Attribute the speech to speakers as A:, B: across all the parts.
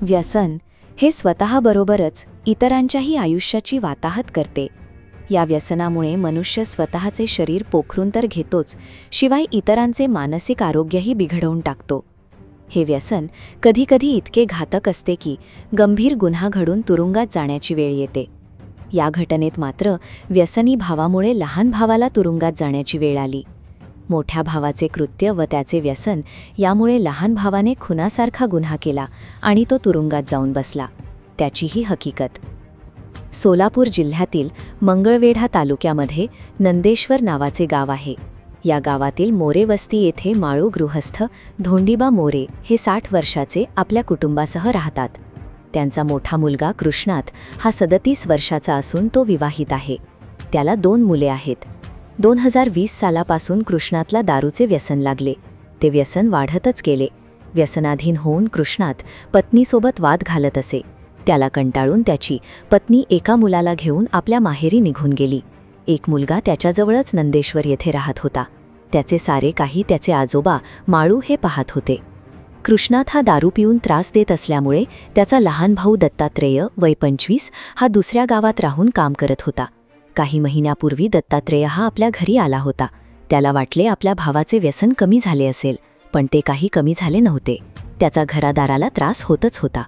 A: व्यसन हे स्वतःबरोबरच इतरांच्याही आयुष्याची वाताहत करते. या व्यसनामुळे मनुष्य स्वतःचे शरीर पोखरून तर घेतोच, शिवाय इतरांचे मानसिक आरोग्यही बिघडवून टाकतो. हे व्यसन कधीकधी इतके घातक असते की गंभीर गुन्हा घडून तुरुंगात जाण्याची वेळ येते. या घटनेत मात्र व्यसनी भावामुळे लहान भावाला तुरुंगात जाण्याची वेळ आली. मोठ्या भावाचे कृत्य व त्याचे व्यसन यामुळे लहान भावाने खुनासारखा गुन्हा केला आणि तो तुरुंगात जाऊन बसला. त्याची ही हकीकत. सोलापूर जिल्ह्यातील मंगळवेढा तालुक्यामध्ये नंदेश्वर नावाचे गाव आहे. या गावातील मोरे वस्ती येथे माळू गृहस्थ धोंडीबा मोरे हे 60 वर्षाचे आपल्या कुटुंबासह राहतात. त्यांचा मोठा मुलगा कृष्णात हा 37 वर्षाचा असून तो विवाहित आहे. त्याला 2 मुले आहेत. 2020 सालापासून कृष्णातला दारूचे व्यसन लागले. ते व्यसन वाढतच गेले. व्यसनाधीन होऊन कृष्णात पत्नीसोबत वाद घालत असे. त्याला कंटाळून त्याची पत्नी एका मुलाला घेऊन आपल्या माहेरी निघून गेली. एक मुलगा त्याच्याजवळच नंदेश्वर येथे राहत होता. त्याचे सारे काही त्याचे आजोबा माळू हे पाहत होते. कृष्णात हा दारू पिऊन त्रास देत असल्यामुळे त्याचा लहान भाऊ दत्तात्रेय वय 25 हा दुसऱ्या गावात राहून काम करत होता. काही महिन्यापूर्वी दत्तात्रेय हा आपल्या घरी आला होता. त्याला वाटले आपल्या भावाचे व्यसन कमी झाले असेल, पण ते काही कमी झाले नव्हते. त्याचा घरादाराला त्रास होतच होता.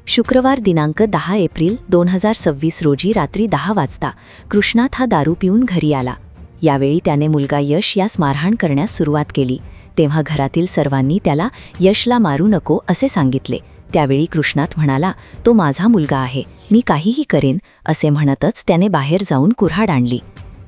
A: शुक्रवार दिनांक 10 एप्रिल 2026 रोजी रात्री 10 वाजता कृष्णात हा दारू पिऊन घरी आला. यावेळी त्याने मुलगा यश यास मारहाण करण्यास सुरुवात केली. तेव्हा घरातील सर्वांनी त्याला यशला मारू नको असे सांगितले. त्यावेळी कृष्णात म्हणाला, तो माझा मुलगा आहे, मी काहीही करेन असे म्हणतच त्याने बाहेर जाऊन कुऱ्हाड आणली.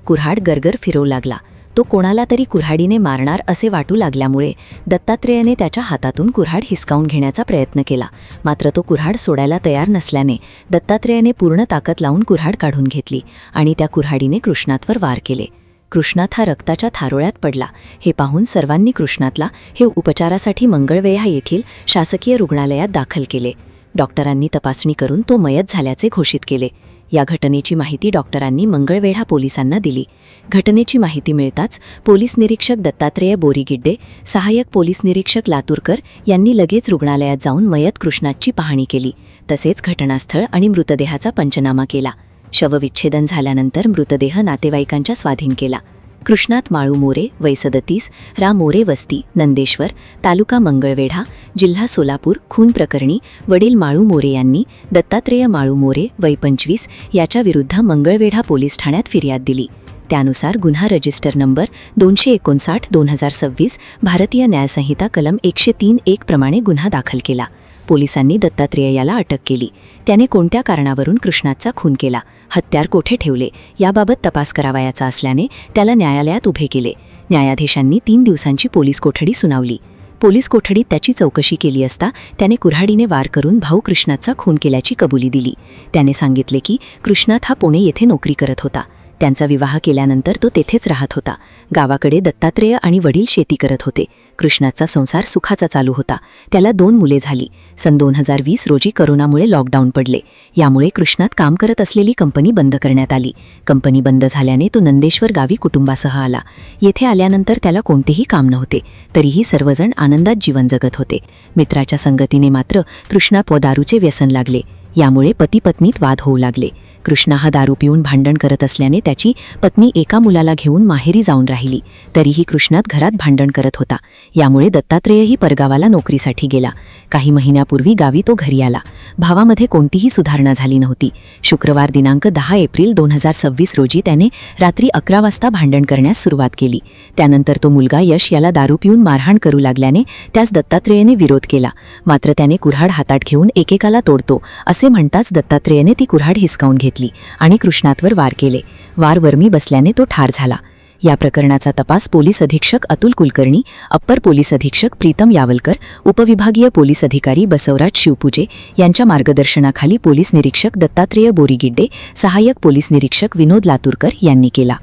A: कुऱ्हाड गरगर फिरवू लागला. तो कोणाला तरी कुऱ्हाडीने मारणार असे वाटू लागल्यामुळे दत्तात्रेयाने त्याच्या हातातून कुऱ्हाड हिसकावून घेण्याचा प्रयत्न केला. मात्र तो कुऱ्हाड सोडायला तयार नसल्याने दत्तात्रेयाने पूर्ण ताकद लावून कुऱ्हाड काढून घेतली आणि त्या कुऱ्हाडीने कृष्णातवर वार केले. कृष्णात हा रक्ताच्या थारोळ्यात पडला. हे पाहून सर्वांनी कृष्णातला हे उपचारासाठी मंगळवेढा येथील शासकीय रुग्णालयात दाखल केले. डॉक्टरांनी तपासणी करून तो मयत झाल्याचे घोषित केले. या घटनेची माहिती डॉक्टरांनी मंगळवेढा पोलिसांना दिली. घटनेची माहिती मिळताच पोलीस निरीक्षक दत्तात्रेय बोरीगिड्डे, सहाय्यक पोलीस निरीक्षक लातूरकर यांनी लगेच रुग्णालयात जाऊन मयत कृष्णातची पाहणी केली. तसेच घटनास्थळ आणि मृतदेहाचा पंचनामा केला. शवविच्छेदन झाल्यानंतर मृतदेह नातेवाईकांच्या स्वाधीन केला. कृष्णात माळू मोरे वय 37 रा मोरे वस्ती नंदेश्वर तालुका मंगळवेढा जिल्हा सोलापूर खून प्रकरणी वडील माळू मोरे यांनी दत्तात्रेय माळू मोरे वय 25 याच्या विरुद्ध मंगळवेढा पोलीस ठाण्यात फिर्याद दिली. त्यानुसार गुन्हा रजिस्टर नंबर 259/2026 भारतीय न्यायसंहिता कलम 103(1) प्रमाणे गुन्हा दाखल केला. पोलिसांनी दत्तात्रेय याला अटक केली. त्याने कोणत्या कारणावरून कृष्णातचा खून केला, हत्यार कोठे ठेवले याबाबत तपास करावयाचा असल्याने त्याला न्यायालयात उभे केले. न्यायाधीशांनी 3 दिवसांची पोलीस कोठडी सुनावली. पोलीस कोठडीत त्याची चौकशी केली असता त्याने कुऱ्हाडीने वार करून भाऊ कृष्णातचा खून केल्याची कबुली दिली. त्याने सांगितले की कृष्णात हा पुणे येथे नोकरी करत होता. त्यांचा विवाह केल्यानंतर तो तेथेच राहत होता. गावाकडे दत्तात्रेय आणि वडील शेती करत होते. कृष्णातचा संसार सुखाचा चालू होता. त्याला 2 मुले झाली. सन 2020 रोजी करोनामुळे लॉकडाऊन पडले. यामुळे कृष्णात काम करत असलेली कंपनी बंद करण्यात आली. कंपनी बंद झाल्याने तो नंदेश्वर गावी कुटुंबासह आला. येथे आल्यानंतर त्याला कोणतेही काम नव्हते. तरीही सर्वजण आनंदात जीवन जगत होते. मित्राच्या संगतीने मात्र कृष्णात दारूचे व्यसन लागले. यामुळे पती पत्नीत वाद होऊ लागले. कृष्णा हा दारू पिऊन भांडण करत असल्याने त्याची पत्नी एका मुलाला घेऊन माहेरी जाऊन राहिली. तरीही कृष्णात घरात भांडण करत होता. यामुळे दत्तात्रेयही परगावाला नोकरीसाठी गेला. काही महिन्यापूर्वी गावी तो घरी आला. भावामध्ये कोणतीही सुधारणा झाली नव्हती. शुक्रवार दिनांक 10 एप्रिल 2026 रोजी त्याने रात्री 11 वाजता भांडण करण्यास सुरुवात केली. त्यानंतर तो मुलगा यश याला दारू पिऊन मारहाण करू लागल्याने त्यास दत्तात्रेयने विरोध केला. मात्र त्याने कुऱ्हाड हातात घेऊन एकेकाला तोडतो असे म्हणताच दत्तात्रेयने ती कुऱ्हाड हिसकावून घेतली आणि कृष्णातवर वार केले. वार वर्मी बसल्याने तो ठार झाला. या प्रकरणाचा तपास पोलीस अधीक्षक अतुल कुलकर्णी, अप्पर पोलीस अधीक्षक प्रीतम यावलकर, उपविभागीय पोलीस अधिकारी बसवराज शिवपूजे यांच्या मार्गदर्शनाखाली पोलीस निरीक्षक दत्तात्रेय बोरीगिड्डे, सहाय्यक पोलीस निरीक्षक विनोद लातूरकर यांनी केला.